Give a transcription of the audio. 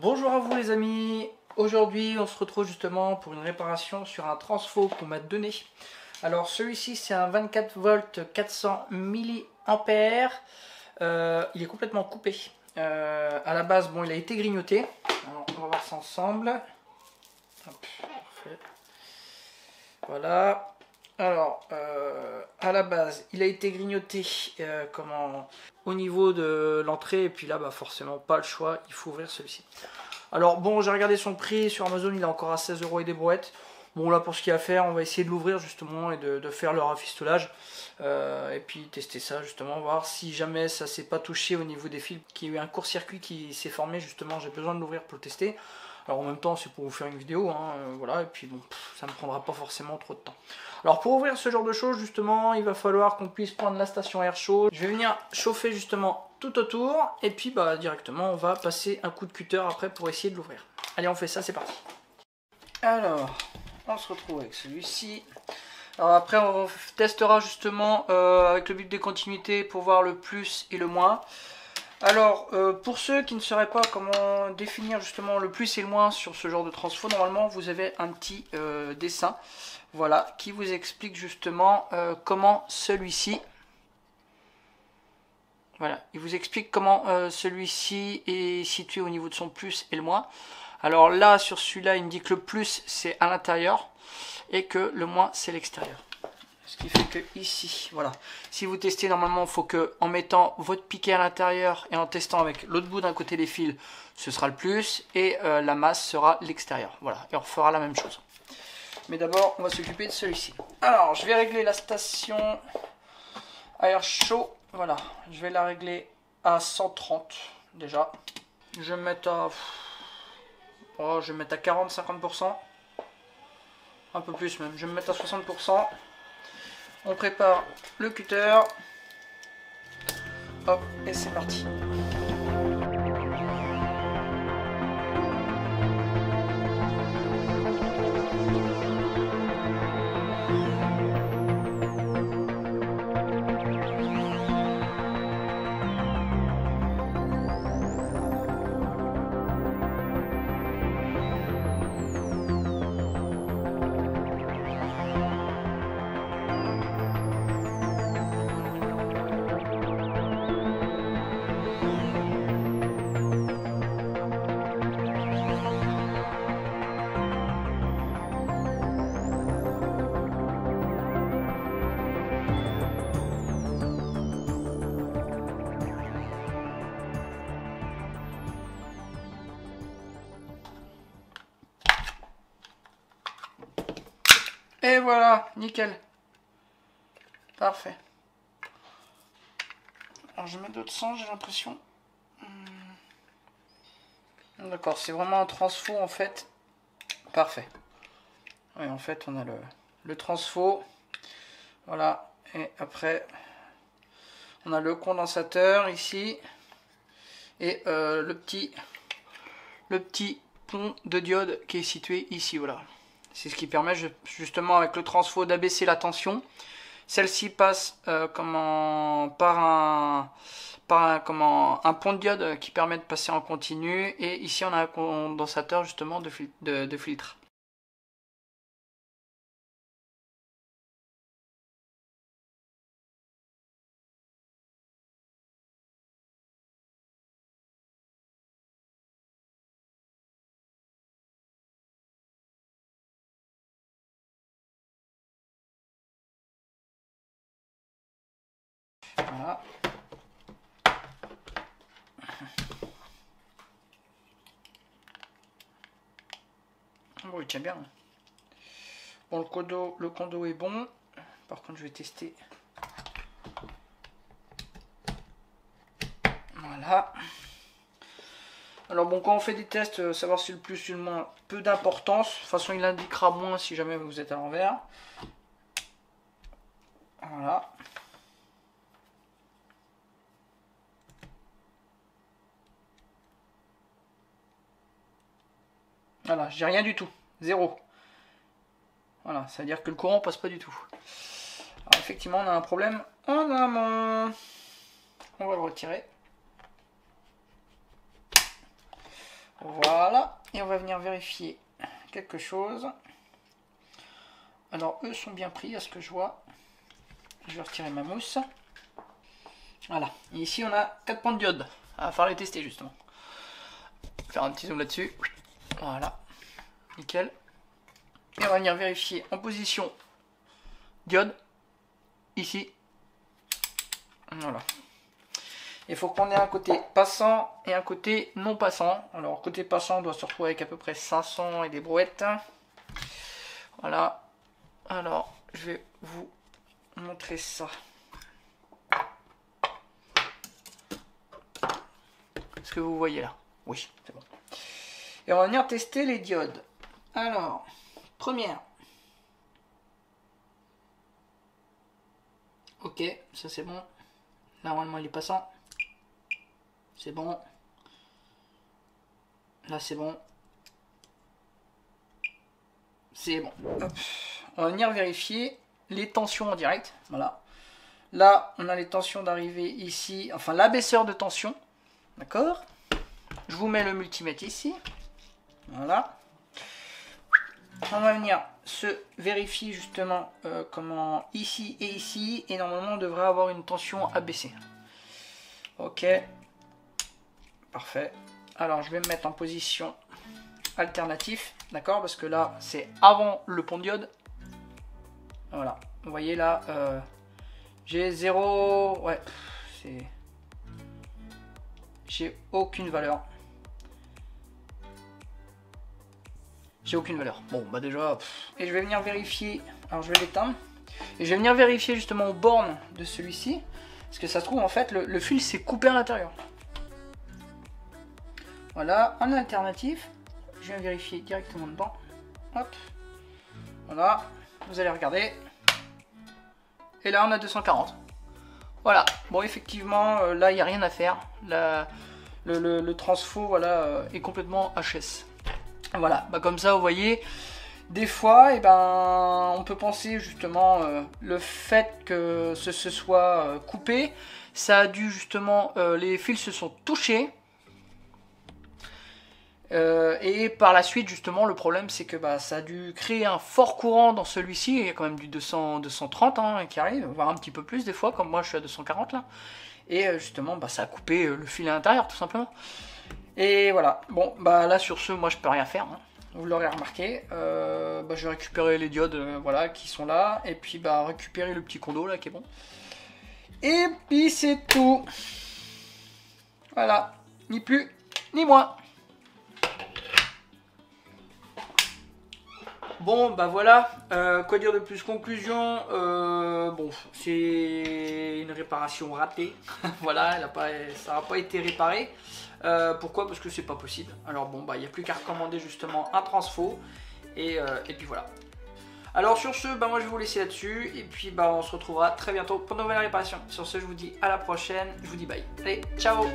Bonjour à vous les amis, aujourd'hui on se retrouve justement pour une réparation sur un transfo qu'on m'a donné. Alors celui-ci c'est un 24 volts 400 mA, il est complètement coupé. À la base bon il a été grignoté, alors on va voir ça ensemble. Hop, parfait. Voilà. Alors, à la base, il a été grignoté au niveau de l'entrée, et puis là, bah, forcément, pas le choix, il faut ouvrir celui-ci. Alors, bon, j'ai regardé son prix sur Amazon, il est encore à 16 € et des brouettes. Bon, là, pour ce qu'il y a à faire, on va essayer de l'ouvrir justement et de faire le rafistolage. Et puis tester ça justement, voir si jamais ça s'est pas touché au niveau des fils, qu'il y a eu un court-circuit qui s'est formé justement, j'ai besoin de l'ouvrir pour le tester. Alors en même temps c'est pour vous faire une vidéo, hein, voilà, et puis bon, ça ne prendra pas forcément trop de temps. Alors pour ouvrir ce genre de choses justement, il va falloir qu'on puisse prendre la station air chaud. Je vais venir chauffer justement tout autour, et puis bah directement on va passer un coup de cutter après pour essayer de l'ouvrir. Allez on fait ça, c'est parti. Alors, on se retrouve avec celui-ci. Alors après on testera justement avec le but des continuités pour voir le plus et le moins. Alors pour ceux qui ne sauraient pas comment définir justement le plus et le moins sur ce genre de transfo, normalement vous avez un petit dessin, voilà, qui vous explique justement comment celui-ci, voilà, il vous explique comment celui-ci est situé au niveau de son plus et le moins. Alors là sur celui-là il me dit que le plus c'est à l'intérieur et que le moins c'est l'extérieur. Ce qui fait que ici, voilà, si vous testez normalement, il faut que en mettant votre piquet à l'intérieur et en testant avec l'autre bout d'un côté des fils, ce sera le plus, et la masse sera l'extérieur. Voilà, et on refera la même chose. Mais d'abord, on va s'occuper de celui-ci. Alors, je vais régler la station air chaud. Voilà, je vais la régler à 130 déjà. Je vais mettre à, oh, je vais mettre à 40-50%. Un peu plus même, je vais me mettre à 60%. On prépare le cutter. Hop, et c'est parti. Et voilà, nickel. Parfait. Alors je mets d'autres sens, j'ai l'impression. D'accord, c'est vraiment un transfo en fait. Parfait. Oui, en fait on a le transfo. Voilà. Et après on a le condensateur ici. Et le petit pont de diode qui est situé ici, voilà. C'est ce qui permet justement avec le transfo d'abaisser la tension. Celle-ci passe par un pont de diode qui permet de passer en continu. Et ici on a un condensateur justement de filtre. Voilà. Bon, il tient bien. Bon, le condo est bon. Par contre, je vais tester. Voilà. Alors bon, quand on fait des tests, savoir si le plus ou le moins, peu d'importance. De toute façon, il indiquera moins si jamais vous êtes à l'envers. Voilà. Voilà, j'ai rien du tout. Zéro. Voilà, ça veut dire que le courant passe pas du tout. Alors effectivement, on a un problème en amont. On va le retirer. Voilà. Voilà, et on va venir vérifier quelque chose. Alors eux sont bien pris à ce que je vois. Je vais retirer ma mousse. Voilà, et ici on a 4 points de diode. On va falloir les tester justement. Faire un petit zoom là-dessus. Voilà, nickel. Et on va venir vérifier en position diode, ici. Voilà. Il faut qu'on ait un côté passant et un côté non passant. Alors côté passant, on doit se retrouver avec à peu près 500 et des brouettes. Voilà. Alors, je vais vous montrer ça. Est-ce que vous voyez là? Oui, c'est bon. Et on va venir tester les diodes. Alors, première. Ok, ça c'est bon. Normalement il est passant. C'est bon. Là c'est bon. C'est bon. Hop. On va venir vérifier les tensions en direct. Voilà. Là on a les tensions d'arrivée ici. Enfin l'abaisseur de tension. D'accord. Je vous mets le multimètre ici. Voilà. On va venir se vérifier justement comment ici et ici. Et normalement on devrait avoir une tension abaissée. Ok. Parfait. Alors je vais me mettre en position alternative. D'accord, parce que là c'est avant le pont diode. Voilà. Vous voyez là j'ai 0. Ouais. C'est. J'ai aucune valeur. J'ai aucune valeur. Bon bah déjà. Et je vais venir vérifier. Alors je vais l'éteindre. Et je vais venir vérifier justement aux bornes de celui-ci. Parce que ça se trouve en fait le fil s'est coupé à l'intérieur. Voilà, en alternative, je viens vérifier directement dedans. Hop. Voilà, vous allez regarder. Et là on a 240. Voilà, bon effectivement là il n'y a rien à faire. Le transfo voilà, est complètement HS. Voilà, bah, comme ça vous voyez, des fois eh ben, on peut penser justement le fait que ce soit coupé, ça a dû justement, les fils se sont touchés. Et par la suite justement le problème c'est que bah, ça a dû créer un fort courant dans celui-ci. Il y a quand même du 230 hein, qui arrive, voire un petit peu plus des fois, comme moi je suis à 240 là. Et justement bah, ça a coupé le fil à l'intérieur tout simplement. Et voilà, bon bah là sur ce moi je peux rien faire hein. Vous l'aurez remarqué, bah, je vais récupérer les diodes voilà, qui sont là. Et puis bah récupérer le petit condo là qui est bon. Et puis c'est tout. Voilà, ni plus ni moins. Bon bah voilà, quoi dire de plus? Conclusion, bon c'est une réparation ratée. Voilà, ça n'a pas été réparé. Pourquoi? Parce que c'est pas possible. Alors bon bah il n'y a plus qu'à recommander justement un transfo. Et puis voilà. Alors sur ce, bah moi je vais vous laisser là-dessus. Et puis bah on se retrouvera très bientôt pour de nouvelles réparations. Sur ce je vous dis à la prochaine, je vous dis bye. Allez, ciao.